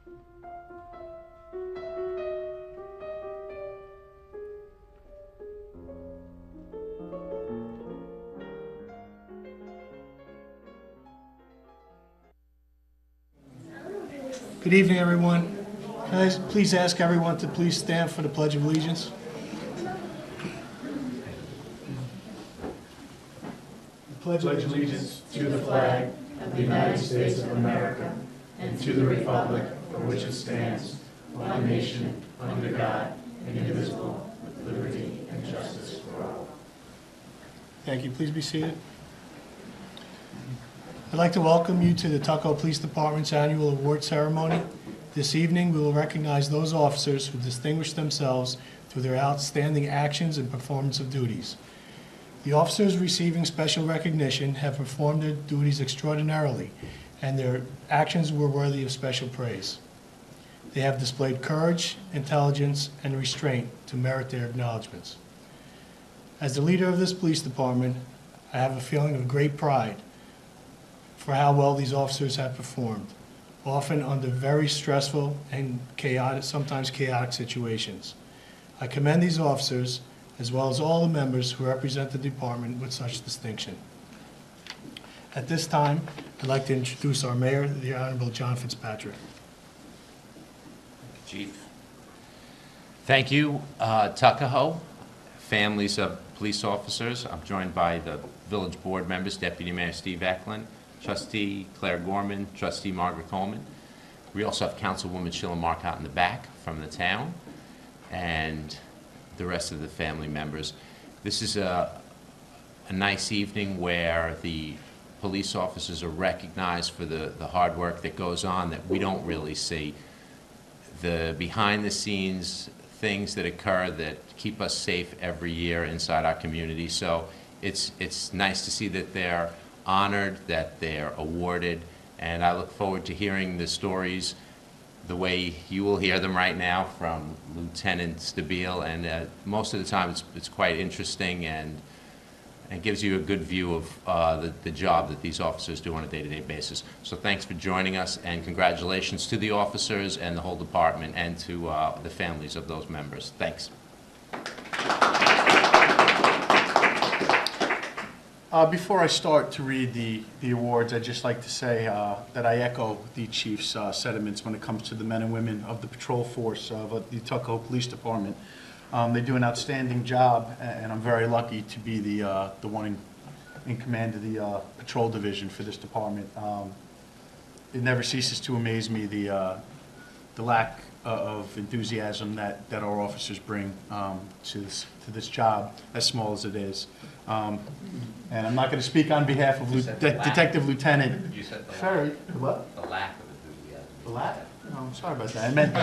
Good evening, everyone. Can I please ask everyone to please stand for the Pledge of Allegiance? I pledge allegiance to the flag of the United States of America and to the republic for which it stands, one nation, under God, indivisible, with liberty and justice for all. Thank you. Please be seated. I'd like to welcome you to the Tuckahoe Police Department's annual award ceremony. This evening, we will recognize those officers who distinguished themselves through their outstanding actions and performance of duties. The officers receiving special recognition have performed their duties extraordinarily, and their actions were worthy of special praise. They have displayed courage, intelligence, and restraint to merit their acknowledgments. As the leader of this police department, I have a feeling of great pride for how well these officers have performed, often under very stressful and chaotic, sometimes chaotic situations. I commend these officers, as well as all the members who represent the department with such distinction. At this time, I'd like to introduce our mayor, the Honorable John Fitzpatrick. Chief. Thank you, Tuckahoe, families of police officers. I'm joined by the village board members, Deputy Mayor Steve Eklund, Trustee Claire Gorman, Trustee Margaret Coleman. We also have Councilwoman Sheila Mark out in the back from the town, and the rest of the family members. This is a nice evening where the police officers are recognized for the hard work that goes on that we don't really see. The behind-the-scenes things that occur that keep us safe every year inside our community. So it's nice to see that they're honored, that they're awarded, and I look forward to hearing the stories the way you will hear them right now from Lieutenant Stabile, and most of the time it's quite interesting and gives you a good view of the job that these officers do on a day-to-day basis. So thanks for joining us, and congratulations to the officers and the whole department and to the families of those members. Thanks. Before I start to read the awards, I'd just like to say that I echo the Chief's sentiments when it comes to the men and women of the patrol force of the Tuckahoe Police Department. They do an outstanding job, and I'm very lucky to be the one in command of the patrol division for this department. It never ceases to amaze me the lack of enthusiasm that our officers bring to this job, as small as it is. And I'm not going to speak on behalf of Detective Lieutenant. You said the Ferry. What? The lack of enthusiasm. The lack? No, I'm sorry about that. I meant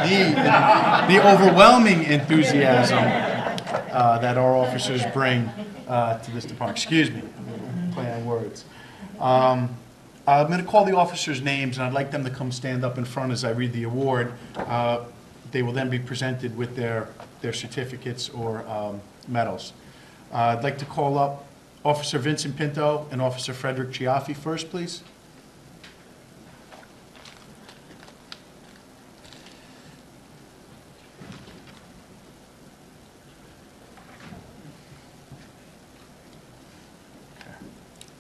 the overwhelming enthusiasm that our officers bring to this department. Excuse me, I'm playing on words. I'm going to call the officers' names, and I'd like them to come stand up in front as I read the award. They will then be presented with their certificates or medals. I'd like to call up Officer Vincent Pinto and Officer Frederick Chiaffi first, please.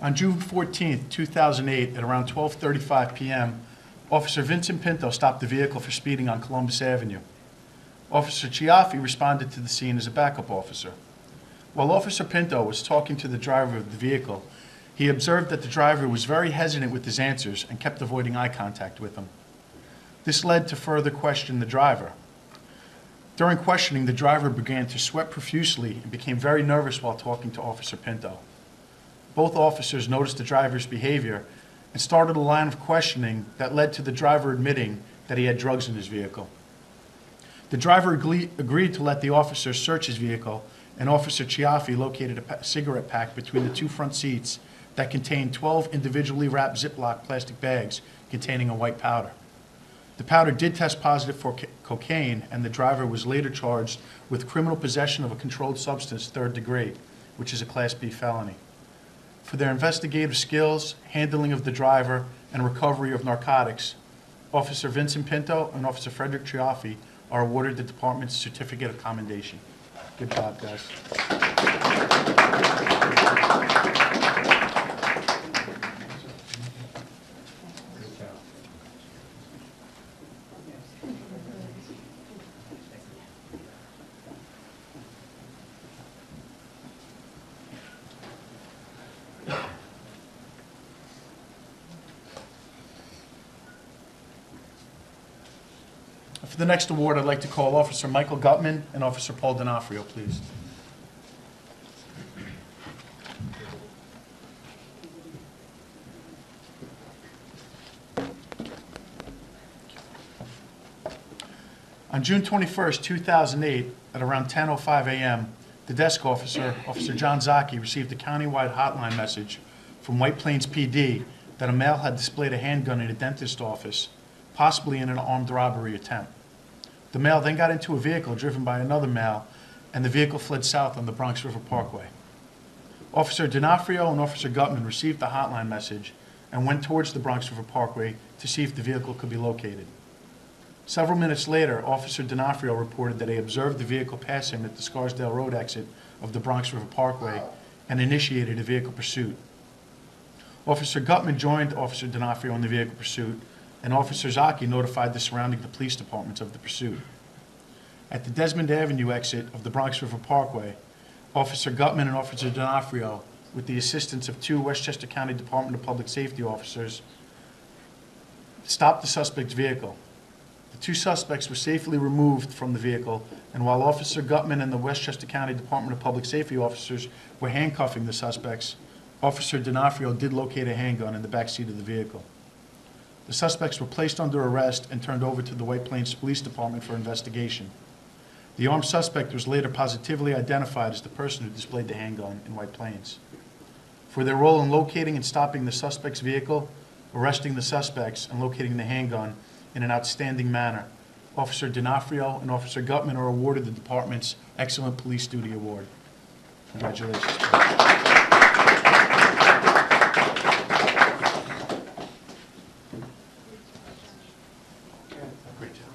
On June 14th, 2008, at around 12:35 p.m., Officer Vincent Pinto stopped the vehicle for speeding on Columbus Avenue. Officer Chiaffi responded to the scene as a backup officer. While Officer Pinto was talking to the driver of the vehicle, he observed that the driver was very hesitant with his answers and kept avoiding eye contact with him. This led to further question the driver. During questioning, the driver began to sweat profusely and became very nervous while talking to Officer Pinto. Both officers noticed the driver's behavior and started a line of questioning that led to the driver admitting that he had drugs in his vehicle. The driver agreed to let the officer search his vehicle, and Officer Chiaffi located a cigarette pack between the two front seats that contained 12 individually wrapped Ziploc plastic bags containing a white powder. The powder did test positive for cocaine, and the driver was later charged with criminal possession of a controlled substance, 3rd degree, which is a Class B felony. For their investigative skills, handling of the driver, and recovery of narcotics, Officer Vincent Pinto and Officer Frederick Chiaffi are awarded the department's Certificate of Commendation. Good job, guys. For the next award, I'd like to call Officer Michael Gutman and Officer Paul D'Onofrio, please. On June 21st, 2008, at around 10:05 a.m., the desk officer, Officer John Zaki, received a countywide hotline message from White Plains PD that a male had displayed a handgun in a dentist's office, possibly in an armed robbery attempt. The male then got into a vehicle driven by another male, and the vehicle fled south on the Bronx River Parkway. Officer D'Onofrio and Officer Gutman received the hotline message and went towards the Bronx River Parkway to see if the vehicle could be located. Several minutes later, Officer D'Onofrio reported that he observed the vehicle pass him at the Scarsdale Road exit of the Bronx River Parkway and initiated a vehicle pursuit. Officer Gutman joined Officer D'Onofrio in the vehicle pursuit, and Officer Zaki notified the surrounding police departments of the pursuit. At the Desmond Avenue exit of the Bronx River Parkway, Officer Gutman and Officer D'Onofrio, with the assistance of two Westchester County Department of Public Safety officers, stopped the suspect's vehicle. The two suspects were safely removed from the vehicle, and while Officer Gutman and the Westchester County Department of Public Safety officers were handcuffing the suspects, Officer D'Onofrio did locate a handgun in the back seat of the vehicle. The suspects were placed under arrest and turned over to the White Plains Police Department for investigation. The armed suspect was later positively identified as the person who displayed the handgun in White Plains. For their role in locating and stopping the suspect's vehicle, arresting the suspects, and locating the handgun in an outstanding manner, Officer D'Onofrio and Officer Gutman are awarded the department's Excellent Police Duty Award. Congratulations. Great job.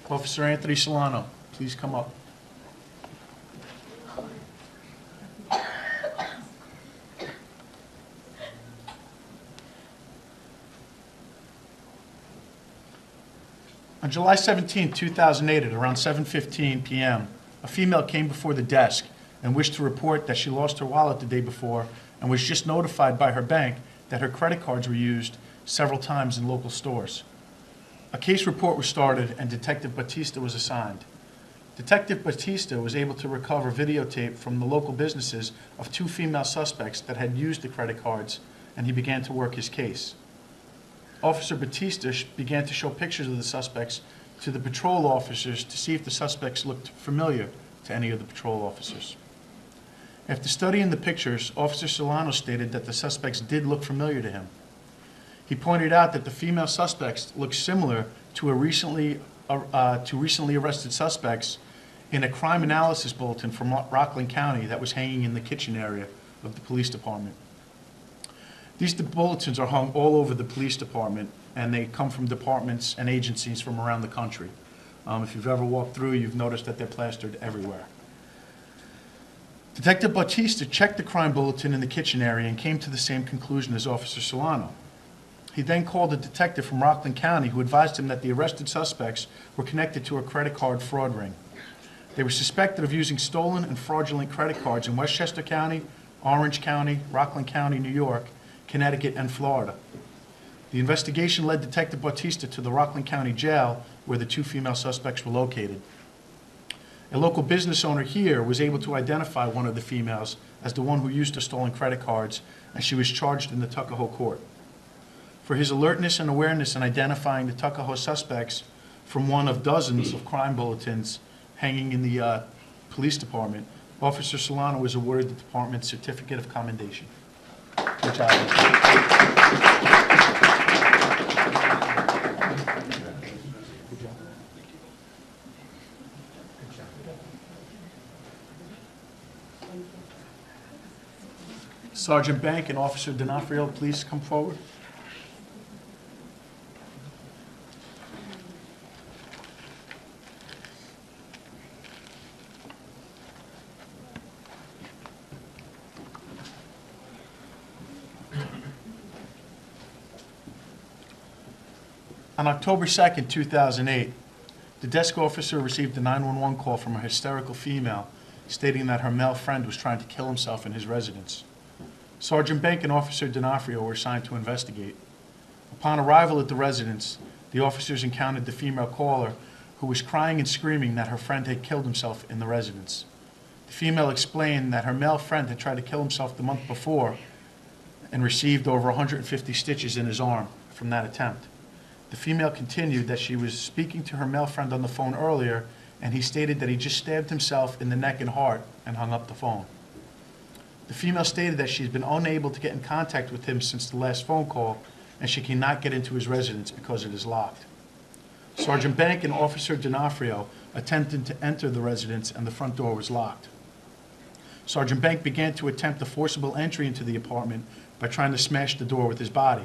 Officer Anthony Solano, please come up. On July 17, 2008, at around 7:15 p.m., a female came before the desk and wished to report that she lost her wallet the day before and was just notified by her bank that her credit cards were used several times in local stores. A case report was started and Detective Batista was assigned. Detective Batista was able to recover videotape from the local businesses of two female suspects that had used the credit cards, and he began to work his case. Officer Batista began to show pictures of the suspects to the patrol officers to see if the suspects looked familiar to any of the patrol officers. After studying the pictures, Officer Solano stated that the suspects did look familiar to him. He pointed out that the female suspects looked similar to recently arrested suspects in a crime analysis bulletin from Rockland County that was hanging in the kitchen area of the police department. These bulletins are hung all over the police department, and they come from departments and agencies from around the country. If you've ever walked through, you've noticed that they're plastered everywhere. Detective Batista checked the crime bulletin in the kitchen area and came to the same conclusion as Officer Solano. He then called a detective from Rockland County who advised him that the arrested suspects were connected to a credit card fraud ring. They were suspected of using stolen and fraudulent credit cards in Westchester County, Orange County, Rockland County, New York, Connecticut, and Florida. The investigation led Detective Batista to the Rockland County Jail, where the two female suspects were located. A local business owner here was able to identify one of the females as the one who used the stolen credit cards, and she was charged in the Tuckahoe court. For his alertness and awareness in identifying the Tuckahoe suspects from one of dozens of crime bulletins hanging in the police department, Officer Solano was awarded the department's Certificate of Commendation. Good job. Sergeant Bank and Officer D'Onofrio, please come forward. On October 2nd, 2008, the desk officer received a 911 call from a hysterical female stating that her male friend was trying to kill himself in his residence. Sergeant Bank and Officer D'Onofrio were assigned to investigate. Upon arrival at the residence, the officers encountered the female caller who was crying and screaming that her friend had killed himself in the residence. The female explained that her male friend had tried to kill himself the month before and received over 150 stitches in his arm from that attempt. The female continued that she was speaking to her male friend on the phone earlier, and he stated that he just stabbed himself in the neck and heart and hung up the phone. The female stated that she's been unable to get in contact with him since the last phone call, and she cannot get into his residence because it is locked. Sergeant Bank and Officer D'Onofrio attempted to enter the residence, and the front door was locked. Sergeant Bank began to attempt a forcible entry into the apartment by trying to smash the door with his body.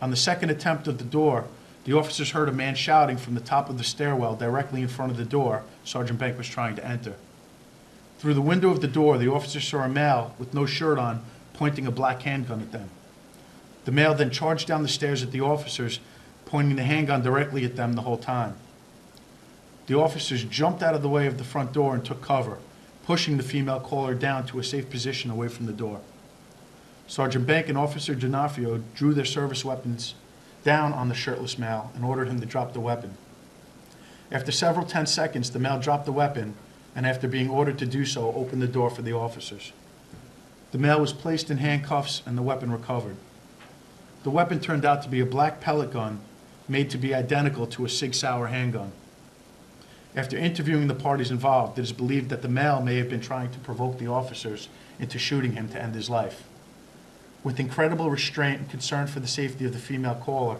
On the second attempt of the door, the officers heard a man shouting from the top of the stairwell directly in front of the door Sergeant Bank was trying to enter. Through the window of the door, the officers saw a male with no shirt on pointing a black handgun at them. The male then charged down the stairs at the officers, pointing the handgun directly at them the whole time. The officers jumped out of the way of the front door and took cover, pushing the female caller down to a safe position away from the door. Sergeant Bank and Officer D'Onofrio drew their service weapons down on the shirtless male and ordered him to drop the weapon. After several tense seconds, the male dropped the weapon, and after being ordered to do so, opened the door for the officers. The male was placed in handcuffs and the weapon recovered. The weapon turned out to be a black pellet gun made to be identical to a Sig Sauer handgun. After interviewing the parties involved, it is believed that the male may have been trying to provoke the officers into shooting him to end his life. With incredible restraint and concern for the safety of the female caller,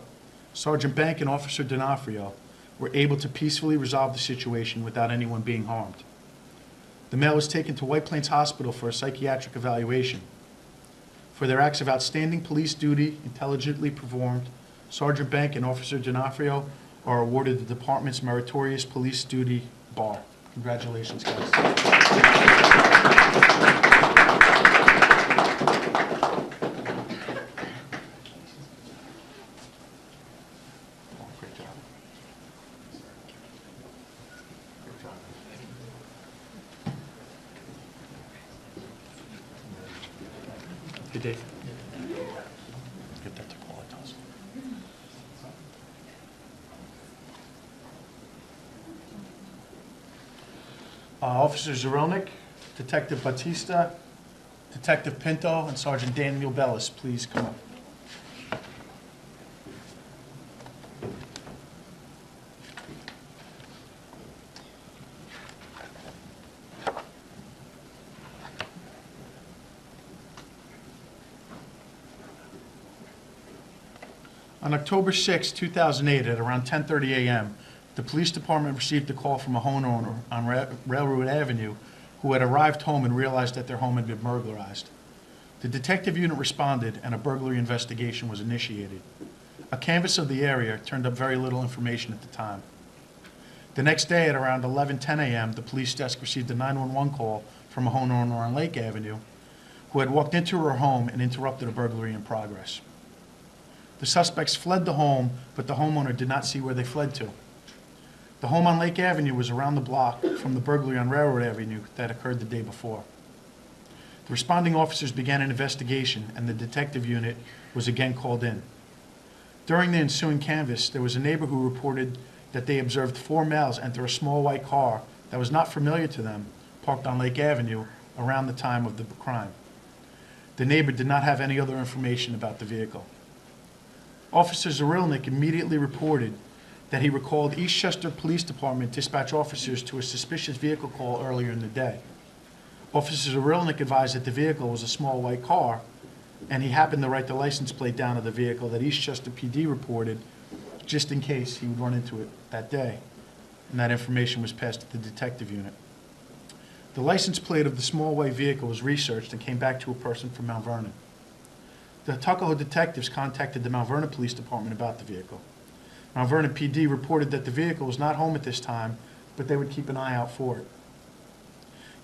Sergeant Bank and Officer D'Onofrio were able to peacefully resolve the situation without anyone being harmed. The male was taken to White Plains Hospital for a psychiatric evaluation. For their acts of outstanding police duty, intelligently performed, Sergeant Bank and Officer D'Onofrio are awarded the department's Meritorious Police Duty Bar. Congratulations, guys. Great job. Hey, Dave. Get that to Qualitas. Officer Zerelnik, Detective Batista, Detective Pinto, and Sergeant Daniel Bellis, please come up. On October 6, 2008, at around 10:30 a.m., the police department received a call from a homeowner on Railroad Avenue who had arrived home and realized that their home had been burglarized. The detective unit responded and a burglary investigation was initiated. A canvass of the area turned up very little information at the time. The next day at around 11:10 a.m., the police desk received a 911 call from a homeowner on Lake Avenue who had walked into her home and interrupted a burglary in progress. The suspects fled the home, but the homeowner did not see where they fled to. The home on Lake Avenue was around the block from the burglary on Railroad Avenue that occurred the day before. The responding officers began an investigation, and the detective unit was again called in. During the ensuing canvass, there was a neighbor who reported that they observed 4 males enter a small white car that was not familiar to them, parked on Lake Avenue around the time of the crime. The neighbor did not have any other information about the vehicle. Officer Zerelnik immediately reported that he recalled Eastchester Police Department dispatch officers to a suspicious vehicle call earlier in the day. Officer Zerelnik advised that the vehicle was a small white car, and he happened to write the license plate down of the vehicle that Eastchester PD reported, just in case he would run into it that day, and that information was passed to the detective unit. The license plate of the small white vehicle was researched and came back to a person from Mount Vernon. The Tuckahoe detectives contacted the Mount Vernon Police Department about the vehicle. Mount Vernon PD reported that the vehicle was not home at this time, but they would keep an eye out for it.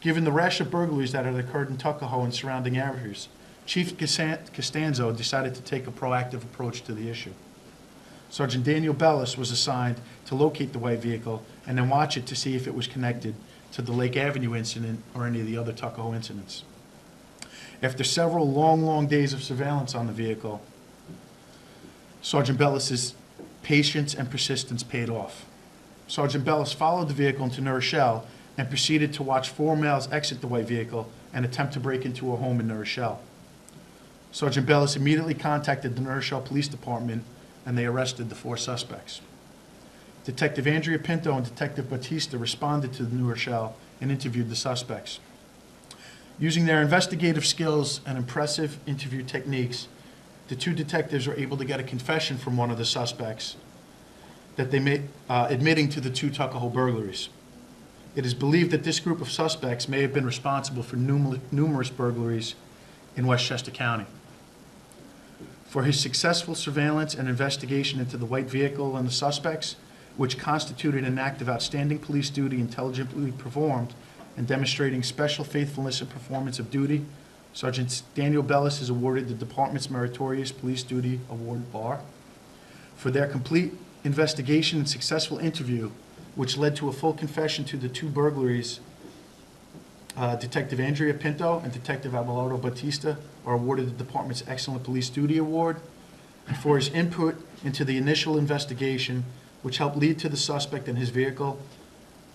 Given the rash of burglaries that had occurred in Tuckahoe and surrounding areas, Chief Costanzo decided to take a proactive approach to the issue. Sergeant Daniel Bellis was assigned to locate the white vehicle and then watch it to see if it was connected to the Lake Avenue incident or any of the other Tuckahoe incidents. After several long days of surveillance on the vehicle, Sergeant Bellis's patience and persistence paid off. Sergeant Bellis followed the vehicle into New Rochelle and proceeded to watch 4 males exit the white vehicle and attempt to break into a home in New Rochelle. Sergeant Bellis immediately contacted the New Rochelle Police Department and they arrested the 4 suspects. Detective Andrea Pinto and Detective Batista responded to the New Rochelle and interviewed the suspects. Using their investigative skills and impressive interview techniques, the 2 detectives were able to get a confession from one of the suspects that they made, admitting to the 2 Tuckahoe burglaries. It is believed that this group of suspects may have been responsible for numerous burglaries in Westchester County. For his successful surveillance and investigation into the white vehicle and the suspects, which constituted an act of outstanding police duty intelligently performed and demonstrating special faithfulness and performance of duty, Sergeant Daniel Bellis is awarded the Department's Meritorious Police Duty Award Bar. For their complete investigation and successful interview, which led to a full confession to the 2 burglaries, Detective Andrea Pinto and Detective Abelardo Batista are awarded the Department's Excellent Police Duty Award. And for his input into the initial investigation, which helped lead to the suspect and his vehicle,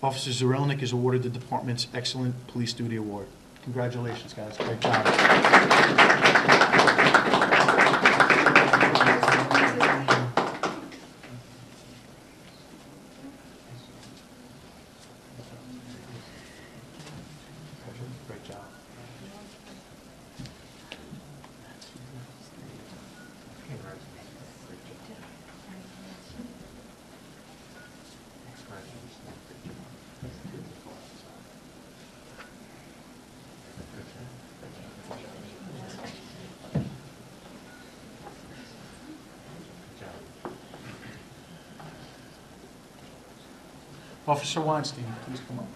Officer Zurelnik is awarded the Department's Excellent Police Duty Award. Congratulations, guys. Great job. Great job. Officer Weinstein, please come up.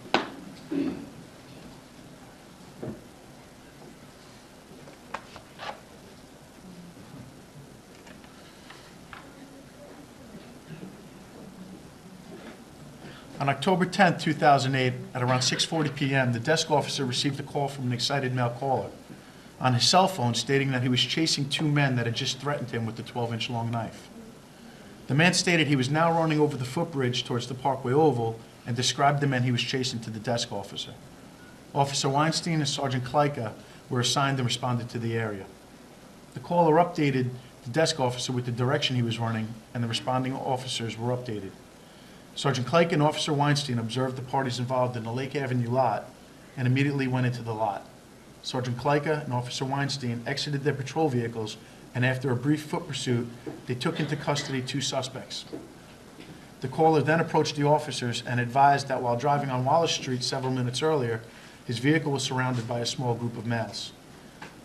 On October 10, 2008, at around 6:40 p.m., the desk officer received a call from an excited male caller on his cell phone stating that he was chasing 2 men that had just threatened him with a 12-inch long knife. The man stated he was now running over the footbridge towards the Parkway Oval and described the men he was chasing to the desk officer. Officer Weinstein and Sergeant Kleika were assigned and responded to the area. The caller updated the desk officer with the direction he was running, and the responding officers were updated. Sergeant Kleika and Officer Weinstein observed the parties involved in the Lake Avenue lot and immediately went into the lot. Sergeant Kleika and Officer Weinstein exited their patrol vehicles, and after a brief foot pursuit, they took into custody 2 suspects. The caller then approached the officers and advised that while driving on Wallace Street several minutes earlier, his vehicle was surrounded by a small group of males.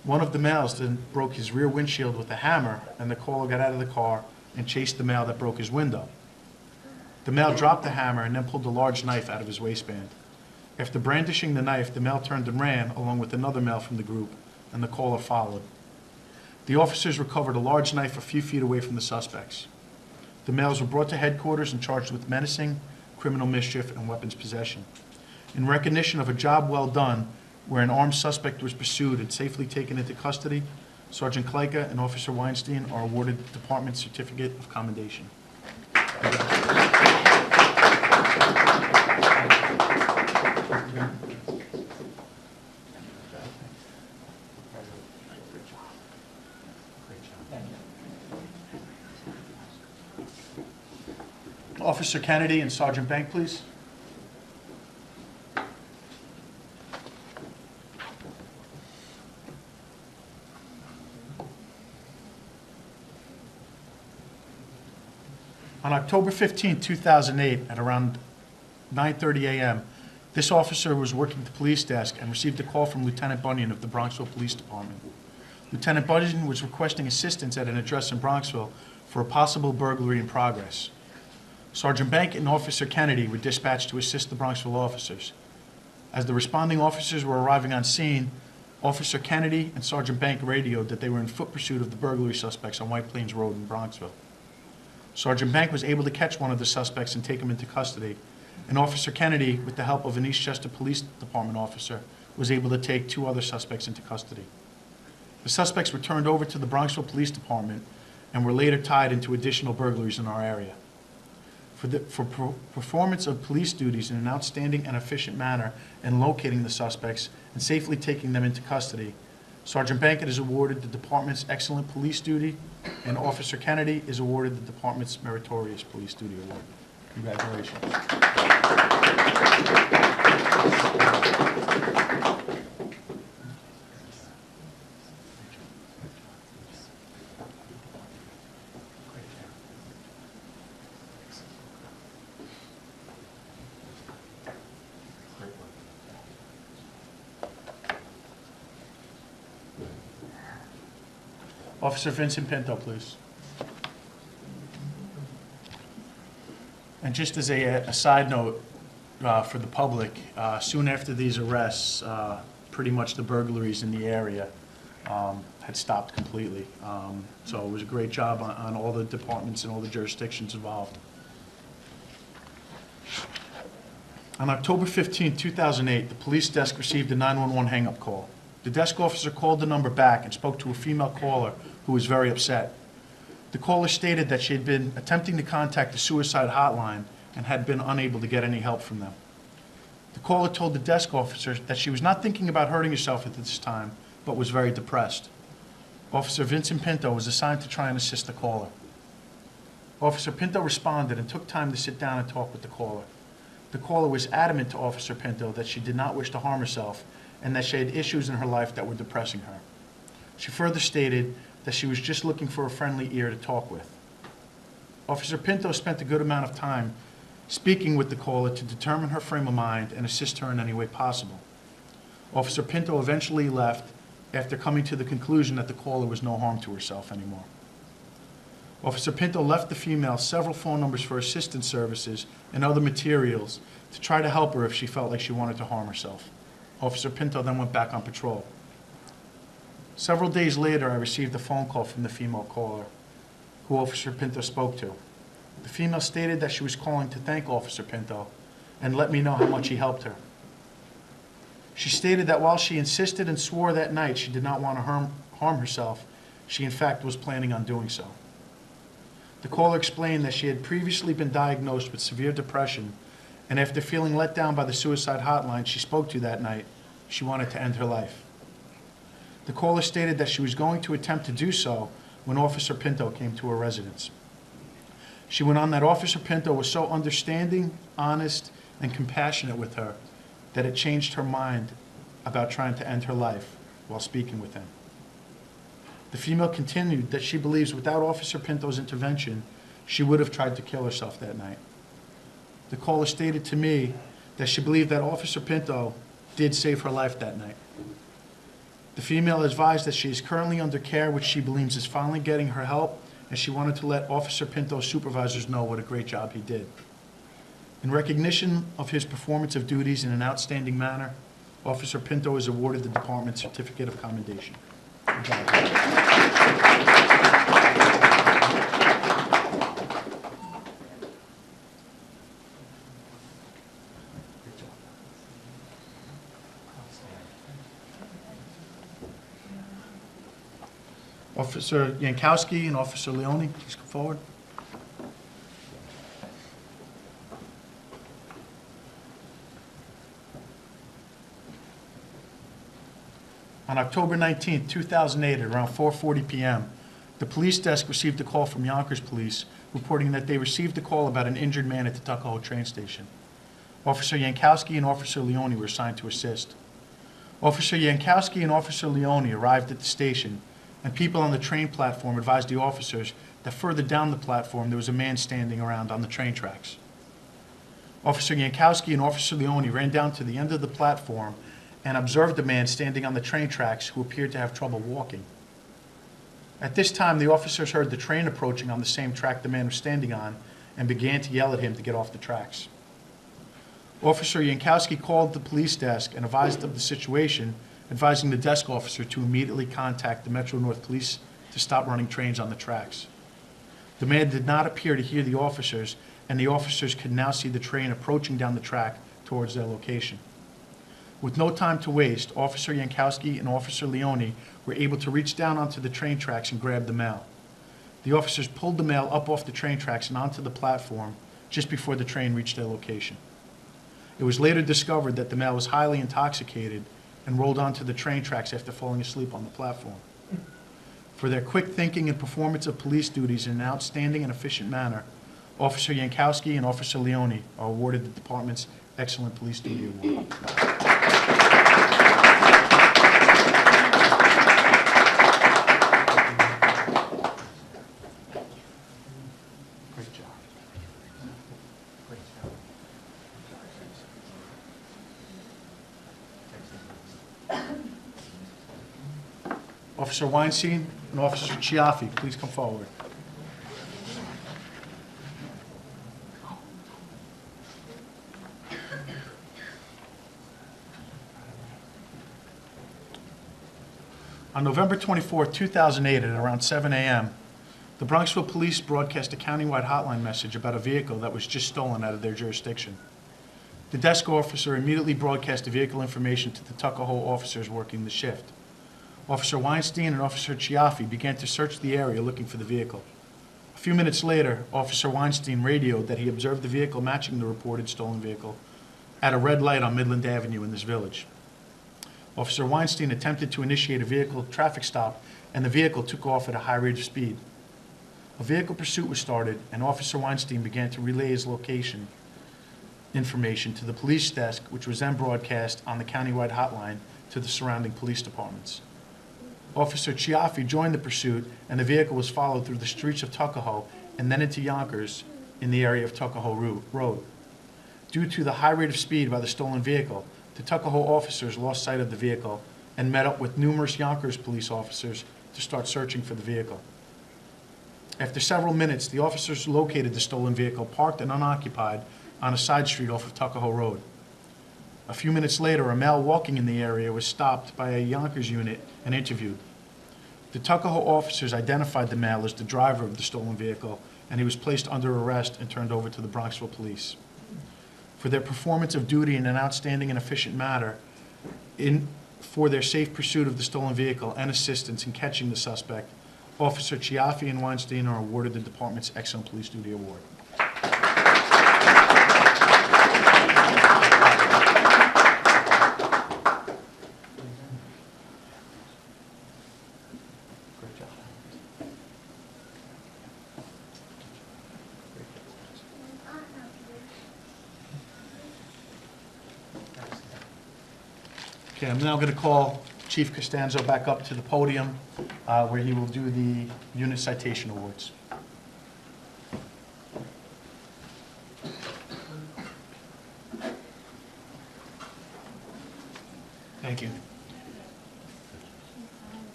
One of the males then broke his rear windshield with a hammer, and the caller got out of the car and chased the male that broke his window. The male dropped the hammer and then pulled a large knife out of his waistband. After brandishing the knife, the male turned and ran, along with another male from the group, and the caller followed. The officers recovered a large knife a few feet away from the suspects. The males were brought to headquarters and charged with menacing, criminal mischief, and weapons possession. In recognition of a job well done, where an armed suspect was pursued and safely taken into custody, Sergeant Kleika and Officer Weinstein are awarded the Department's Certificate of Commendation. Officer Kennedy and Sergeant Bank, please. On October 15, 2008, at around 9:30 a.m., This officer was working at the police desk and received a call from Lieutenant Bunyan of the Bronxville Police Department. Lieutenant Bunyan was requesting assistance at an address in Bronxville for a possible burglary in progress. Sergeant Bank and Officer Kennedy were dispatched to assist the Bronxville officers. As the responding officers were arriving on scene, Officer Kennedy and Sergeant Bank radioed that they were in foot pursuit of the burglary suspects on White Plains Road in Bronxville. Sergeant Bank was able to catch one of the suspects and take him into custody, and Officer Kennedy, with the help of an Eastchester Police Department officer, was able to take 2 other suspects into custody. The suspects were turned over to the Bronxville Police Department and were later tied into additional burglaries in our area. For performance of police duties in an outstanding and efficient manner in locating the suspects and safely taking them into custody, Sergeant Bankett is awarded the department's Excellent Police Duty, and Officer Kennedy is awarded the department's Meritorious Police Duty Award. Congratulations. Officer Vincent Pinto, please. And just as a side note for the public, soon after these arrests, pretty much the burglaries in the area had stopped completely. So it was a great job on all the departments and all the jurisdictions involved. On October 15, 2008, the police desk received a 911 hang-up call. The desk officer called the number back and spoke to a female caller who was very upset. The caller stated that she had been attempting to contact the suicide hotline and had been unable to get any help from them. The caller told the desk officer that she was not thinking about hurting herself at this time, but was very depressed. Officer Vincent Pinto was assigned to try and assist the caller. Officer Pinto responded and took time to sit down and talk with the caller. The caller was adamant to Officer Pinto that she did not wish to harm herself and that she had issues in her life that were depressing her. She further stated that she was just looking for a friendly ear to talk with. Officer Pinto spent a good amount of time speaking with the caller to determine her frame of mind and assist her in any way possible. Officer Pinto eventually left after coming to the conclusion that the caller was no harm to herself anymore. Officer Pinto left the female several phone numbers for assistance services and other materials to try to help her if she felt like she wanted to harm herself. Officer Pinto then went back on patrol. Several days later, I received a phone call from the female caller, who Officer Pinto spoke to. The female stated that she was calling to thank Officer Pinto and let me know how much he helped her. She stated that while she insisted and swore that night she did not want to harm herself, she in fact was planning on doing so. The caller explained that she had previously been diagnosed with severe depression, and after feeling let down by the suicide hotline she spoke to that night, she wanted to end her life. The caller stated that she was going to attempt to do so when Officer Pinto came to her residence. She went on that Officer Pinto was so understanding, honest, and compassionate with her that it changed her mind about trying to end her life while speaking with him. The female continued that she believes without Officer Pinto's intervention, she would have tried to kill herself that night. The caller stated to me that she believed that Officer Pinto did save her life that night. The female advised that she is currently under care, which she believes is finally getting her help, and she wanted to let Officer Pinto's supervisors know what a great job he did. In recognition of his performance of duties in an outstanding manner, Officer Pinto is awarded the Department's Certificate of Commendation. Officer Yankowski and Officer Leone, please come forward. On October 19, 2008, at around 4:40 p.m., the police desk received a call from Yonkers Police reporting that they received a call about an injured man at the Tuckahoe train station. Officer Yankowski and Officer Leone were assigned to assist. Officer Yankowski and Officer Leone arrived at the station, and people on the train platform advised the officers that further down the platform there was a man standing around on the train tracks. Officer Yankowski and Officer Leone ran down to the end of the platform and observed a man standing on the train tracks who appeared to have trouble walking. At this time, the officers heard the train approaching on the same track the man was standing on and began to yell at him to get off the tracks. Officer Yankowski called the police desk and advised of the situation, advising the desk officer to immediately contact the Metro North Police to stop running trains on the tracks. The man did not appear to hear the officers, and the officers could now see the train approaching down the track towards their location. With no time to waste, Officer Yankowski and Officer Leone were able to reach down onto the train tracks and grab the male. The officers pulled the male up off the train tracks and onto the platform just before the train reached their location. It was later discovered that the male was highly intoxicated and rolled onto the train tracks after falling asleep on the platform. For their quick thinking and performance of police duties in an outstanding and efficient manner, Officer Yankowski and Officer Leone are awarded the department's Excellent Police Duty Award. Great job. Great job. Officer Weinstein and Officer Chiaffi, please come forward. On November 24, 2008, at around 7 a.m., the Bronxville Police broadcast a countywide hotline message about a vehicle that was just stolen out of their jurisdiction. The desk officer immediately broadcast the vehicle information to the Tuckahoe officers working the shift. Officer Weinstein and Officer Chiaffi began to search the area looking for the vehicle. A few minutes later, Officer Weinstein radioed that he observed the vehicle matching the reported stolen vehicle at a red light on Midland Avenue in this village. Officer Weinstein attempted to initiate a vehicle traffic stop, and the vehicle took off at a high rate of speed. A vehicle pursuit was started, and Officer Weinstein began to relay his location information to the police desk, which was then broadcast on the countywide hotline to the surrounding police departments. Officer Chiaffi joined the pursuit, and the vehicle was followed through the streets of Tuckahoe and then into Yonkers in the area of Tuckahoe Road. Due to the high rate of speed by the stolen vehicle, the Tuckahoe officers lost sight of the vehicle and met up with numerous Yonkers police officers to start searching for the vehicle. After several minutes, the officers located the stolen vehicle parked and unoccupied on a side street off of Tuckahoe Road. A few minutes later, a male walking in the area was stopped by a Yonkers unit and interviewed. The Tuckahoe officers identified the male as the driver of the stolen vehicle, and he was placed under arrest and turned over to the Bronxville Police. For their performance of duty in an outstanding and efficient manner, for their safe pursuit of the stolen vehicle and assistance in catching the suspect, Officer Chiaffi and Weinstein are awarded the department's Excellent Police Duty Award. Great job. Okay, I'm now going to call Chief Costanzo back up to the podium where he will do the unit citation awards. Thank you.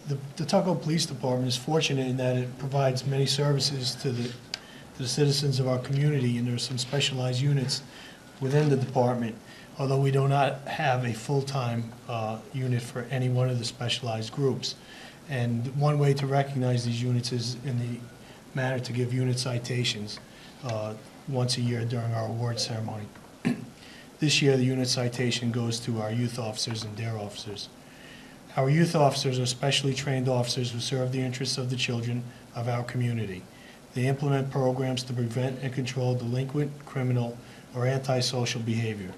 The Tuckahoe Police Department is fortunate in that it provides many services to the citizens of our community, and there are some specialized units within the department, although we do not have a full-time unit for any one of the specialized groups. And one way to recognize these units is in the manner to give unit citations once a year during our award ceremony. This year, the unit citation goes to our youth officers and dare officers. Our youth officers are specially trained officers who serve the interests of the children of our community. They implement programs to prevent and control delinquent, criminal, or antisocial behavior.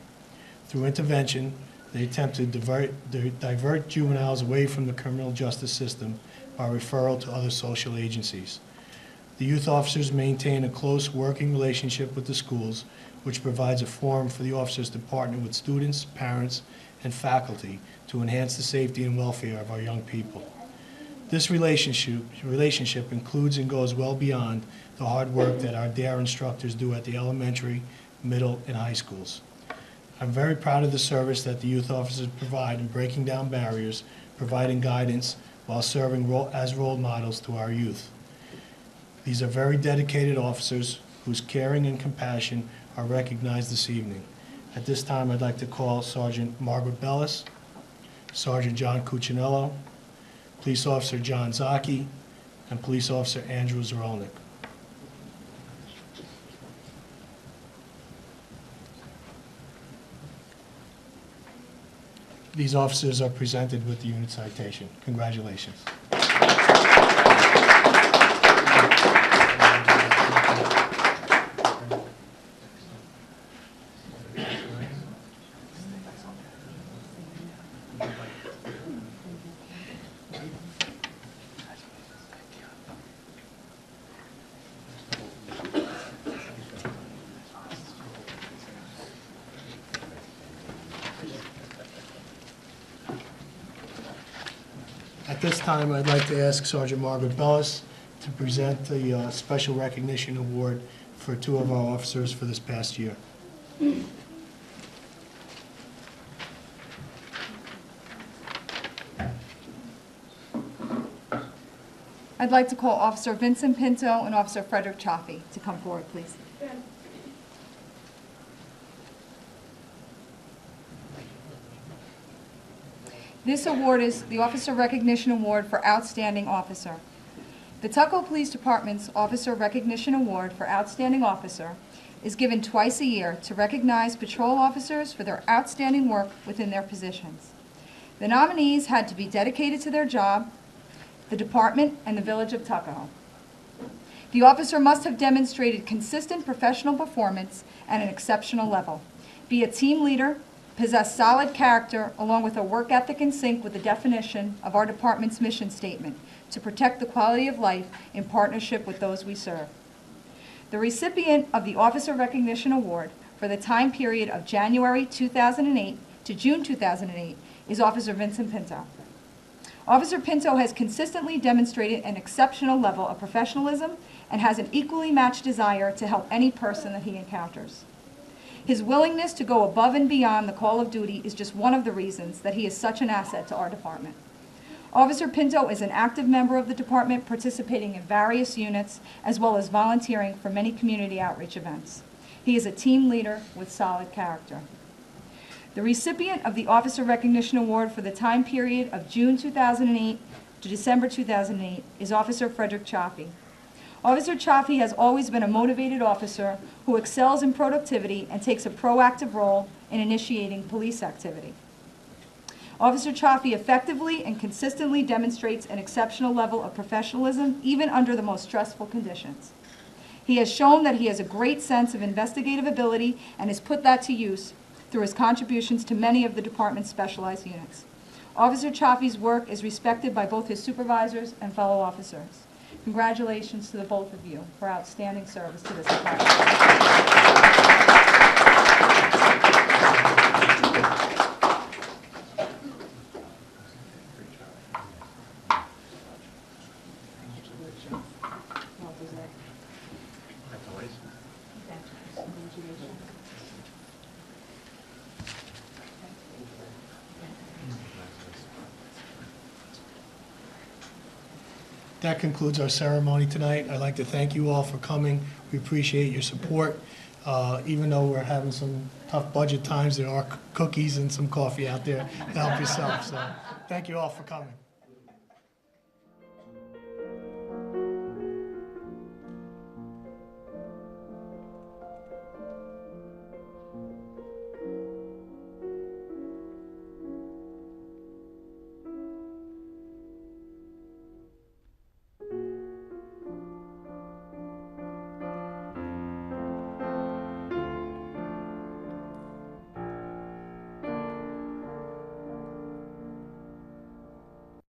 Through intervention, they attempt to divert juveniles away from the criminal justice system by referral to other social agencies. The youth officers maintain a close working relationship with the schools, which provides a forum for the officers to partner with students, parents, and faculty to enhance the safety and welfare of our young people. This relationship includes and goes well beyond the hard work that our DARE instructors do at the elementary, middle, and high schools. I'm very proud of the service that the youth officers provide in breaking down barriers, providing guidance, while serving as role models to our youth. These are very dedicated officers whose caring and compassion are recognized this evening. At this time, I'd like to call Sergeant Margaret Bellis, Sergeant John Cuccinello, Police Officer John Zaki, and Police Officer Andrew Zorolnik. These officers are presented with the unit citation. Congratulations. At this time, I'd like to ask Sergeant Margaret Bellis to present the Special Recognition Award for two of our officers for this past year. I'd like to call Officer Vincent Pinto and Officer Frederick Chaffee to come forward, please. This award is the Officer Recognition Award for Outstanding Officer. The Tuckahoe Police Department's Officer Recognition Award for Outstanding Officer is given twice a year to recognize patrol officers for their outstanding work within their positions. The nominees had to be dedicated to their job, the department, and the village of Tuckahoe. The officer must have demonstrated consistent professional performance at an exceptional level, be a team leader, possess solid character, along with a work ethic in sync with the definition of our department's mission statement, to protect the quality of life in partnership with those we serve. The recipient of the Officer Recognition Award for the time period of January 2008 to June 2008 is Officer Vincent Pinto. Officer Pinto has consistently demonstrated an exceptional level of professionalism and has an equally matched desire to help any person that he encounters. His willingness to go above and beyond the call of duty is just one of the reasons that he is such an asset to our department. Officer Pinto is an active member of the department, participating in various units, as well as volunteering for many community outreach events. He is a team leader with solid character. The recipient of the Officer Recognition Award for the time period of June 2008 to December 2008 is Officer Frederick Chaffee. Officer Chaffee has always been a motivated officer who excels in productivity and takes a proactive role in initiating police activity. Officer Chaffee effectively and consistently demonstrates an exceptional level of professionalism even under the most stressful conditions. He has shown that he has a great sense of investigative ability and has put that to use through his contributions to many of the department's specialized units. Officer Chaffee's work is respected by both his supervisors and fellow officers. Congratulations to the both of you for outstanding service to this department. That concludes our ceremony tonight. I'd like to thank you all for coming. We appreciate your support. Even though we're having some tough budget times, there are cookies and some coffee out there to help yourself. So thank you all for coming.